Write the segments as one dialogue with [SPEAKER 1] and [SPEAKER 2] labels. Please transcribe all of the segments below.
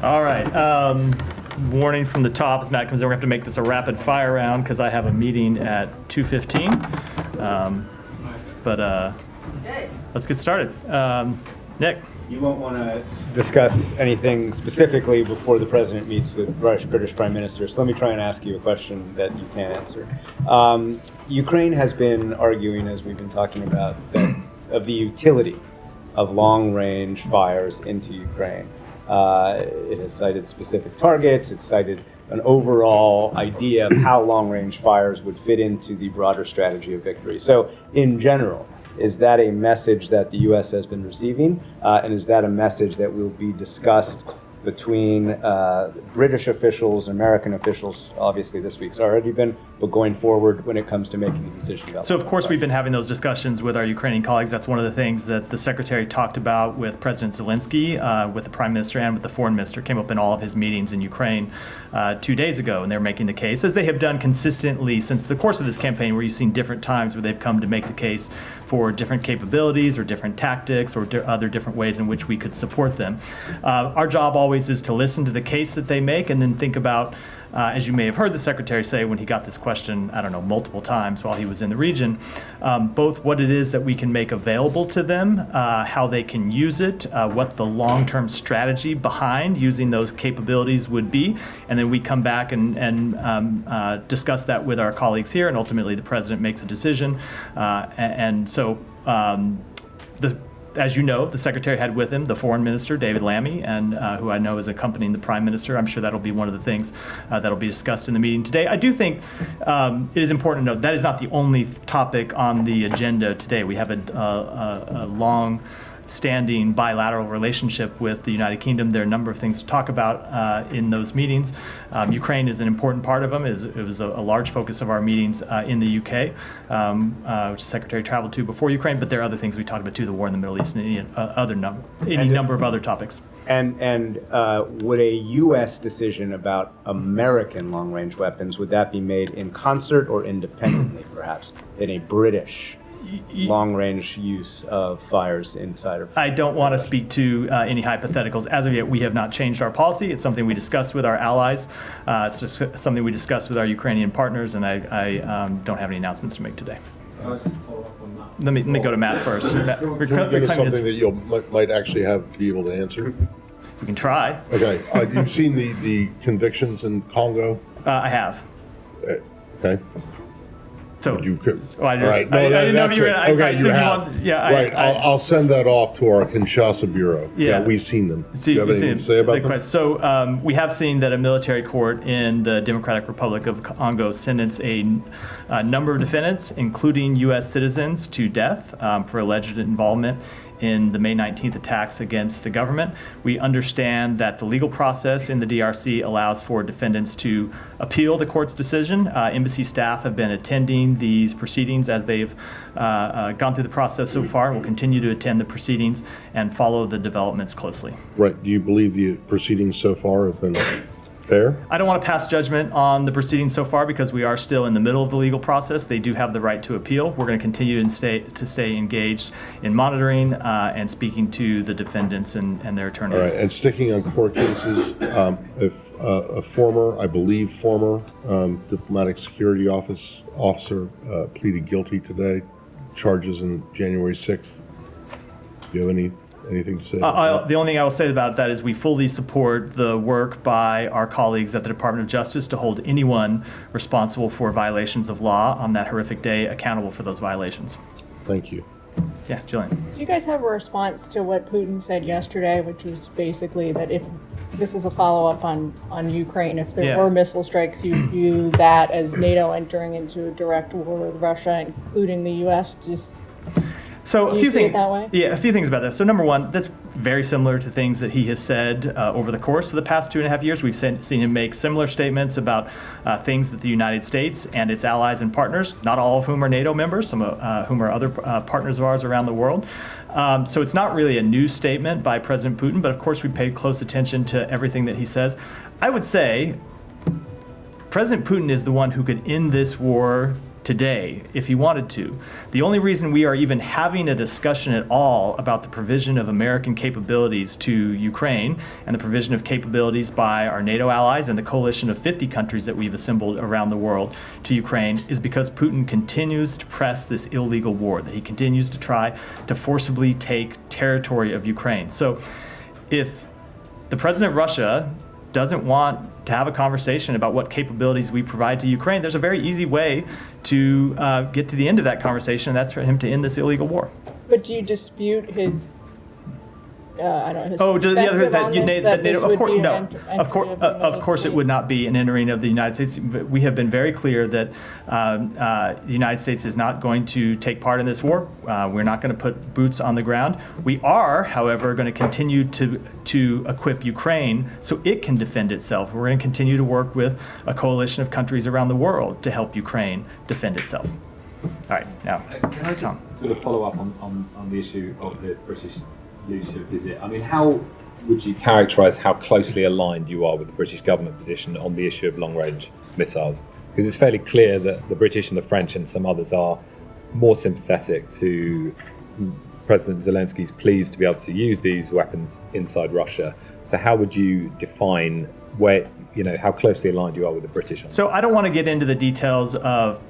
[SPEAKER 1] All right. Warning from the top as Matt comes in. We're going to have to make this a rapid fire round because I have a meeting at 2:15. Let's get started. Nick.
[SPEAKER 2] You won't want to discuss anything specifically before the president meets with British Prime Minister, so let me try and ask you a question that you can't answer. Ukraine has been arguing, as we've been talking about, of the utility of long-range fires into Ukraine. It has cited specific targets. It's cited an overall idea of how long-range fires would fit into the broader strategy of victory. So, in general, is that a message that the U.S. has been receiving? And is that a message that will be discussed between British officials, American officials? Obviously, this week's already been, but going forward when it comes to making a decision about
[SPEAKER 1] So, of course, we've been having those discussions with our Ukrainian colleagues. That's one of the things that the Secretary talked about with President Zelensky, with the Prime Minister, and with the Foreign Minister. Came up in all of his meetings in Ukraine 2 days ago, and they're making the case, as they have done consistently since the course of this campaign, where you've seen different times where they've come to make the case for different capabilities or different tactics or other different ways in which we could support them. Our job always is to listen to the case that they make and then think about, as you may have heard the Secretary say when he got this question, I don't know, multiple times while he was in the region, both what it is that we can make available to them, how they can use it, what the long-term strategy behind using those capabilities would be, and then we come back and discuss that with our colleagues here, and ultimately the President makes a decision. As you know, the Secretary had with him the Foreign Minister, David Lammy, and who I know is accompanying the Prime Minister. I'm sure that'll be one of the things that'll be discussed in the meeting today. I do think it is important to note that is not the only topic on the agenda today. We have a long-standing bilateral relationship with the United Kingdom. There are a number of things to talk about in those meetings. Ukraine is an important part of them. It was a large focus of our meetings in the UK, which the Secretary traveled to before Ukraine, but there are other things we talked about too, the war in the Middle East and any number of other topics.
[SPEAKER 2] And would a U.S. decision about American long-range weapons, would that be made in concert or independently, perhaps, in a British long-range use of fires inside of...
[SPEAKER 1] I don't want to speak to any hypotheticals. As of yet, we have not changed our policy. It's something we discussed with our allies. It's just something we discussed with our Ukrainian partners, and I don't have any announcements to make today. Let me go to Matt first. Matt,
[SPEAKER 3] can we give us something that you might actually be able to answer?
[SPEAKER 1] We can try.
[SPEAKER 3] Okay. You've seen the convictions in Congo?
[SPEAKER 1] I have.
[SPEAKER 3] Okay.
[SPEAKER 1] So,
[SPEAKER 3] all
[SPEAKER 1] I
[SPEAKER 3] right.
[SPEAKER 1] didn't know you were.
[SPEAKER 3] Okay, you have. Right. I'll send that off to our Kinshasa bureau. Yeah, we've seen them. Do you have anything to say about them?
[SPEAKER 1] So we have seen that a military court in the Democratic Republic of Congo sentenced a number of defendants, including U.S. citizens, to death for alleged involvement in the May 19th attacks against the government. We understand that the legal process in the DRC allows for defendants to appeal the court's decision. Embassy staff have been attending these proceedings as they've gone through the process so far, and will continue to attend the proceedings and follow the developments closely.
[SPEAKER 3] Right. Do you believe the proceedings so far have been fair?
[SPEAKER 1] I don't want to pass judgment on the proceedings so far because we are still in the middle of the legal process. They do have the right to appeal. We're going to continue to stay engaged in monitoring and speaking to the defendants and their attorneys.
[SPEAKER 3] All right. And sticking on court cases, if a former diplomatic security officer pleaded guilty today, charges in January 6th. Do you have anything to say about that?
[SPEAKER 1] The only thing I will say about that is we fully support the work by our colleagues at the Department of Justice to hold anyone responsible for violations of law on that horrific day accountable for those violations.
[SPEAKER 3] Thank you.
[SPEAKER 1] Yeah, Jillian.
[SPEAKER 4] Do you guys have a response to what Putin said yesterday, which was basically that if this is a follow-up on Ukraine, if there were missile strikes, you view that as NATO entering into a direct war with Russia, including the U.S.?
[SPEAKER 1] So
[SPEAKER 4] a few things that way?
[SPEAKER 1] Yeah, a few things about that. So number one, that's very similar to things that he has said over the course of the past 2.5 years. We've seen him make similar statements about things that the United States and its allies and partners, not all of whom are NATO members, some of whom are other partners of ours around the world. So it's not really a new statement by President Putin, but of course we pay close attention to everything that he says. I would say President Putin is the one who could end this war today if he wanted to. The only reason we are even having a discussion at all about the provision of American capabilities to Ukraine and the provision of capabilities by our NATO allies and the coalition of 50 countries that we've assembled around the world to Ukraine is because Putin continues to press this illegal war, that he continues to try to forcibly take territory of Ukraine. So if the president of Russia doesn't want to have a conversation about what capabilities we provide to Ukraine, there's a very easy way to get to the end of that conversation, and that's for him to end this illegal war.
[SPEAKER 4] But do you dispute his? I don't know. His
[SPEAKER 1] The other that NATO, of course, no, of course, it would not be an entering of the United States. But we have been very clear that the United States is not going to take part in this war. We're not going to put boots on the ground. We are, however, going to continue to equip Ukraine so it can defend itself. We're going to continue to work with a coalition of countries around the world to help Ukraine defend itself. All right, now,
[SPEAKER 5] can I just
[SPEAKER 1] Tom.
[SPEAKER 5] sort of follow up on the issue of the British leadership visit? I mean, how would you characterise how closely aligned you are with the British government position on the issue of long-range missiles? Because it's fairly clear that the British and the French and some others are more sympathetic to President Zelensky's pleas to be able to use these weapons inside Russia. So how would you define how closely aligned you are with the British?
[SPEAKER 1] So I don't want to get into the details of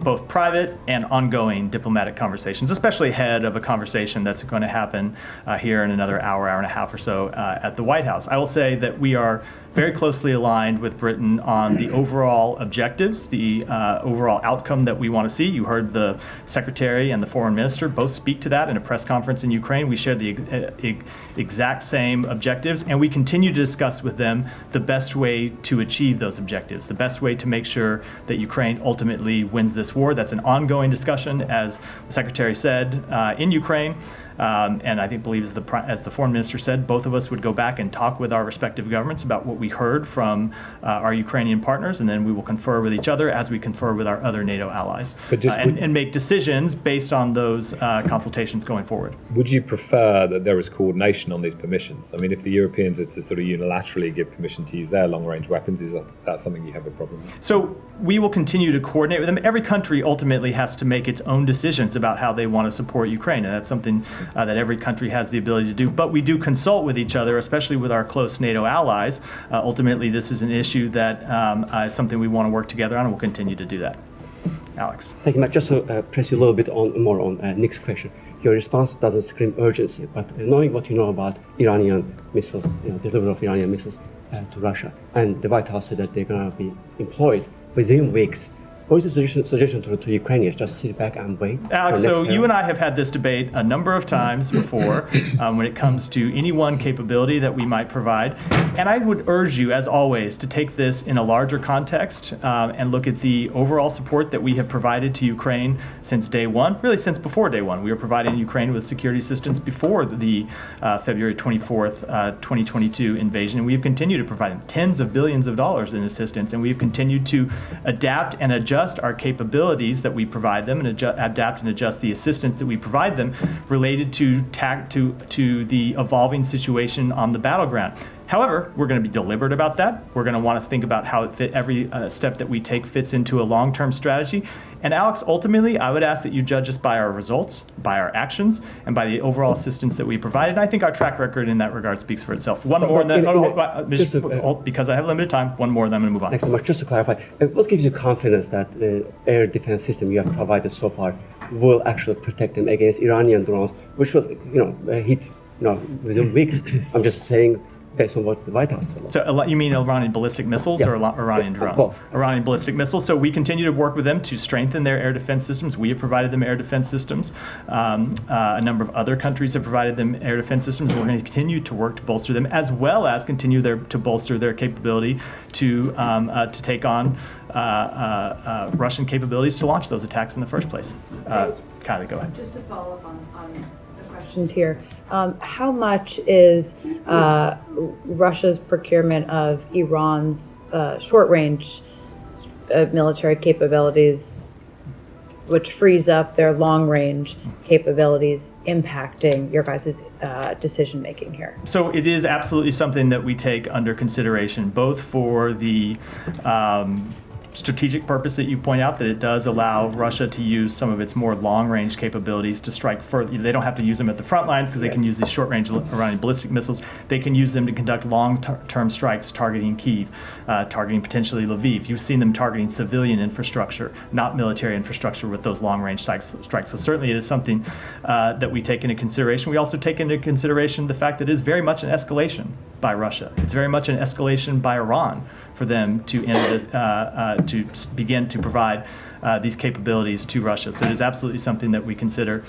[SPEAKER 1] both private and ongoing diplomatic conversations, especially ahead of a conversation that's going to happen here in another hour and a half or so at the White House. I will say that we are very closely aligned with Britain on the overall objectives, the overall outcome that we want to see. You heard the Secretary and the Foreign Minister both speak to that in a press conference in Ukraine. We share the exact same objectives, and we continue to discuss with them the best way to achieve those objectives, the best way to make sure that Ukraine ultimately wins this war. That's an ongoing discussion, as the Secretary said, in Ukraine. And I believe as the Foreign Minister said, both of us would go back and talk with our respective governments about what we heard from our Ukrainian partners, and then we will confer with each other as we confer with our other NATO allies, and make decisions based on those consultations going forward.
[SPEAKER 5] Would you prefer that there is coordination on these permissions? I mean, if the Europeans are to sort of unilaterally give permission to use their long-range weapons, is that something you have a problem with?
[SPEAKER 1] So we will continue to coordinate with them. Every country ultimately has to make its own decisions about how they want to support Ukraine, and that's something that every country has the ability to do. But we do consult with each other, especially with our close NATO allies. Ultimately, this is an issue that is something we want to work together on, and we'll continue to do that. Alex.
[SPEAKER 6] Thank you, Matt. Just to press you a little bit more on Nick's question. Your response doesn't scream urgency, but knowing what you know about Iranian missiles, delivery of Iranian missiles to Russia, and the White House said that they're going to be employed within weeks. What is the suggestion to Ukrainians? Just sit back and wait?
[SPEAKER 1] Alex, so you and I have had this debate a number of times before when it comes to any one capability that we might provide. And I would urge you, as always, to take this in a larger context and look at the overall support that we have provided to Ukraine since day one, really since before day one. We were providing Ukraine with security assistance before the February 24th, 2022 invasion. And we have continued to provide them tens of billions of dollars in assistance. And we've continued to adapt and adjust our capabilities that we provide them and adapt and adjust the assistance that we provide them related to the evolving situation on the battleground. However, we're going to be deliberate about that. We're going to want to think about how every step that we take fits into a long-term strategy. And Alex, ultimately, I would ask that you judge us by our results, by our actions, and by the overall assistance that we provided. And I think our track record in that regard speaks for itself. One more, and then, because I have limited time, one more, and then I'm going to move on.
[SPEAKER 6] Thanks so much. Just to clarify, what gives you confidence that the air defense system you have provided so far will actually protect them against Iranian drones, which will, hit, within weeks? I'm just saying, based on what the White House told us.
[SPEAKER 1] So you mean Iranian ballistic missiles or Iranian drones?
[SPEAKER 6] Both.
[SPEAKER 1] Iranian ballistic missiles. So we continue to work with them to strengthen their air defense systems. We have provided them air defense systems. A number of other countries have provided them air defense systems. We're going to continue to work to bolster them, as well as continue to bolster their capability to take on Russian capabilities to launch those attacks in the first place. Kylie, go ahead.
[SPEAKER 7] Just to follow up on the questions here. How much is Russia's procurement of Iran's short-range military capabilities, which frees up their long-range capabilities, impacting your guys' decision-making here?
[SPEAKER 1] So it is absolutely something that we take under consideration, both for the strategic purpose that you point out, that it does allow Russia to use some of its more long-range capabilities to strike further. They don't have to use them at the front lines because they can use these short-range Iranian ballistic missiles. They can use them to conduct long-term strikes targeting Kyiv, targeting potentially Lviv. You've seen them targeting civilian infrastructure, not military infrastructure, with those long-range strikes. So certainly it is something that we take into consideration. We also take into consideration the fact that it is very much an escalation by Russia. It's very much an escalation by Iran for them to to begin to provide these capabilities to Russia. So it is absolutely something that we consider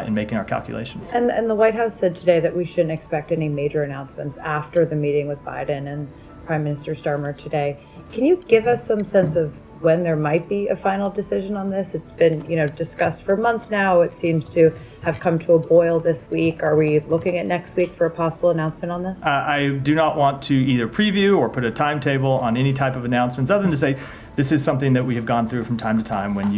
[SPEAKER 1] in making our calculations.
[SPEAKER 7] And the White House said today that we shouldn't expect any major announcements after the meeting with Biden and Prime Minister Starmer today. Can you give us some sense of when there might be a final decision on this? It's been, discussed for months now. It seems to have come to a boil this week. Are we looking at next week for a possible announcement on this?
[SPEAKER 1] I do not want to either preview or put a timetable on any type of announcements, other than to say this is something that we have gone through from time to time when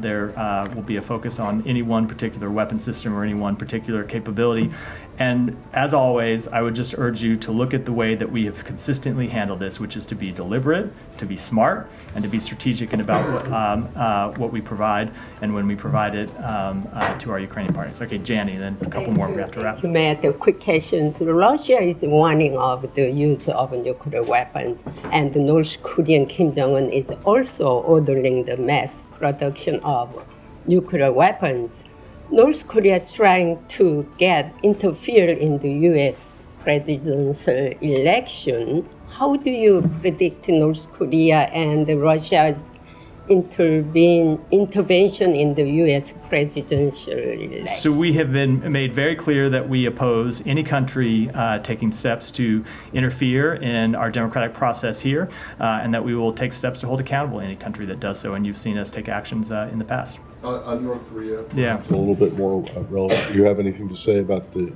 [SPEAKER 1] there will be a focus on any one particular weapon system or any one particular capability. And as always, I would just urge you to look at the way that we have consistently handled this, which is to be deliberate, to be smart, and to be strategic in about what we provide and when we provide it to our Ukrainian partners. Okay, Jani, then a couple more we have to wrap.
[SPEAKER 8] You made quick questions. Russia is warning of the use of nuclear weapons, and North Korean Kim Jong-un is also ordering the mass production of nuclear weapons. North Korea trying to interfere in the U.S. presidential election. How do you predict North Korea and Russia's intervention in the U.S. presidential election?
[SPEAKER 1] So we have been made very clear that we oppose any country taking steps to interfere in our democratic process here, and that we will take steps to hold accountable any country that does so. And you've seen us take actions in the past.
[SPEAKER 3] On North Korea,
[SPEAKER 1] Yeah.
[SPEAKER 3] a little bit more relevant. Do you have anything to say about the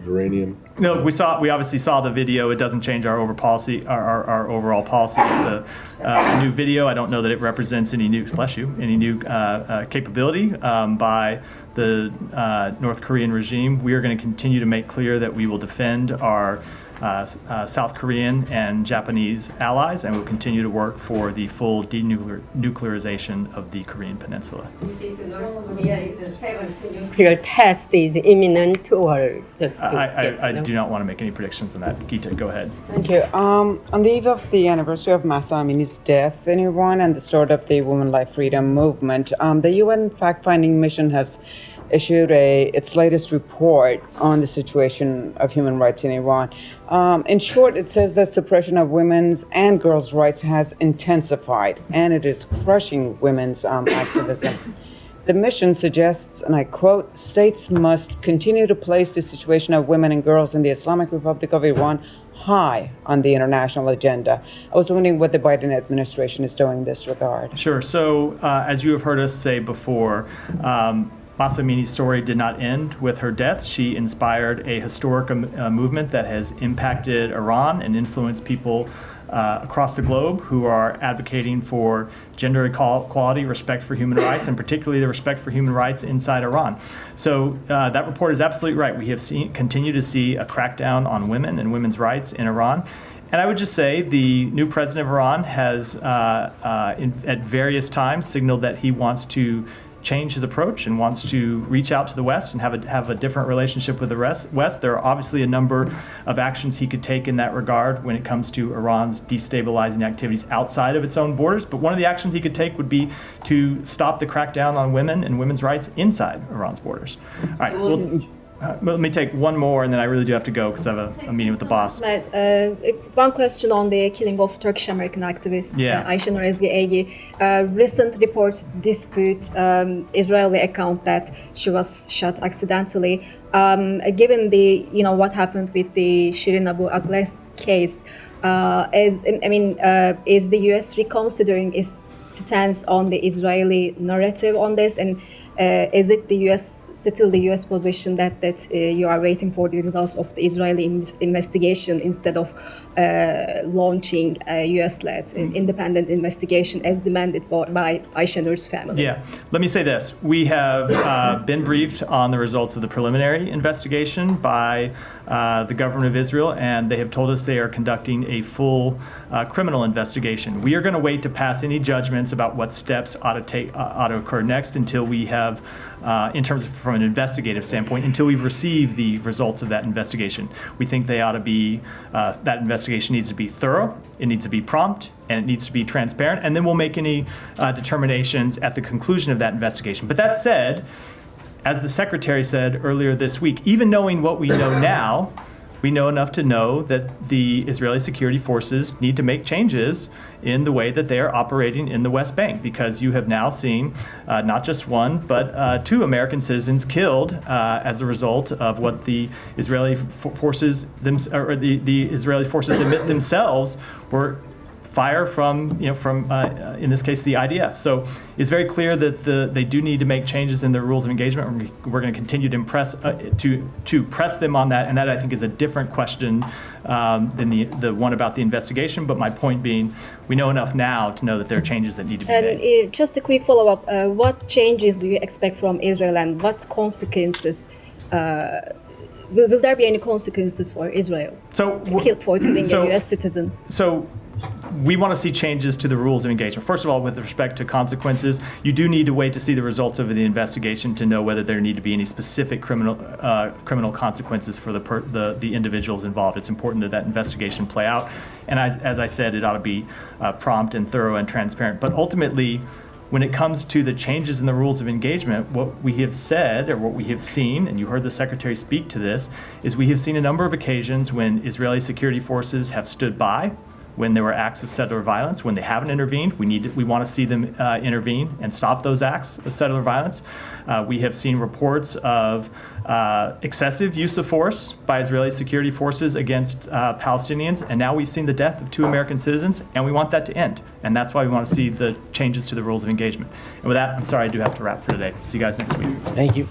[SPEAKER 3] uranium?
[SPEAKER 1] No, we obviously saw the video. It doesn't change our overall policy. It's a new video. I don't know that it represents any new capability by the North Korean regime. We are going to continue to make clear that we will defend our South Korean and Japanese allies, and will continue to work for the full denuclearization of the Korean Peninsula.
[SPEAKER 8] Do you think North Korea's seventh nuclear test is imminent, or just?
[SPEAKER 1] I do not want to make any predictions on that. Geeta, go ahead.
[SPEAKER 9] Thank you. On the eve of the anniversary of Mahsa Amini's death in Iran and the start of the Women Life Freedom movement, the UN fact-finding mission has issued its latest report on the situation of human rights in Iran. In short, it says that suppression of women's and girls' rights has intensified, and it is crushing women's activism. The mission suggests, and I quote, states must continue to place the situation of women and girls in the Islamic Republic of Iran high on the international agenda. I was wondering what the Biden administration is doing in this regard.
[SPEAKER 1] Sure. So, as you have heard us say before, Mahsa Amini's story did not end with her death. She inspired a historic movement that has impacted Iran and influenced people across the globe who are advocating for gender equality, respect for human rights, and particularly the respect for human rights inside Iran. So that report is absolutely right. We have continue to see a crackdown on women and women's rights in Iran. And I would just say the new president of Iran has, at various times, signaled that he wants to change his approach and wants to reach out to the West and have a different relationship with the West. There are obviously a number of actions he could take in that regard when it comes to Iran's destabilizing activities outside of its own borders. But one of the actions he could take would be to stop the crackdown on women and women's rights inside Iran's borders. All right. Let me take one more, and then I really do have to go because I have a meeting with the boss.
[SPEAKER 10] One question on the killing of Turkish-American activist Ayşenur Ezgi Egi. Recent reports dispute Israeli account that she was shot accidentally. Given the what happened with the Shirin Abu Akleh's case, is the U.S. reconsidering its stance on the Israeli narrative on this, and is it the U.S. still the U.S. position that you are waiting for the results of the Israeli investigation instead of launching a U.S.-led independent investigation as demanded by Ayşenur's family?
[SPEAKER 1] Yeah, let me say this. We have been briefed on the results of the preliminary investigation by the government of Israel, and they have told us they are conducting a full criminal investigation. We are going to wait to pass any judgments about what steps ought to occur next until we have, in terms of from an investigative standpoint, until we've received the results of that investigation. We think they ought to be, that investigation needs to be thorough, it needs to be prompt, and it needs to be transparent, and then we'll make any determinations at the conclusion of that investigation. But that said, as the Secretary said earlier this week, even knowing what we know now, we know enough to know that the Israeli security forces need to make changes in the way that they are operating in the West Bank, because you have now seen not just one, but 2 American citizens killed as a result of what the Israeli forces, the Israeli forces admit themselves were fire from, in this case, the IDF. So it's very clear that they do need to make changes in their rules of engagement. We're going to continue to press them on that, and that I think is a different question than the one about the investigation. But my point being, we know enough now to know that there are changes that need to be made.
[SPEAKER 10] And just a quick follow-up, what changes do you expect from Israel, and what consequences, will there be any consequences for Israel for killing a U.S. citizen?
[SPEAKER 1] So we want to see changes to the rules of engagement. First of all, with respect to consequences, you do need to wait to see the results of the investigation to know whether there need to be any specific criminal consequences for the individuals involved. It's important that that investigation play out. And as I said, it ought to be prompt and thorough and transparent. But ultimately, when it comes to the changes in the rules of engagement, what we have said, or what we have seen, and you heard the Secretary speak to this, is we have seen a number of occasions when Israeli security forces have stood by when there were acts of settler violence. When they haven't intervened, we want to see them intervene and stop those acts of settler violence. We have seen reports of excessive use of force by Israeli security forces against Palestinians, and now we've seen the death of 2 American citizens, and we want that to end. And that's why we want to see the changes to the rules of engagement. And with that, I'm sorry, I do have to wrap for today. See you guys next week.
[SPEAKER 11] Thank you.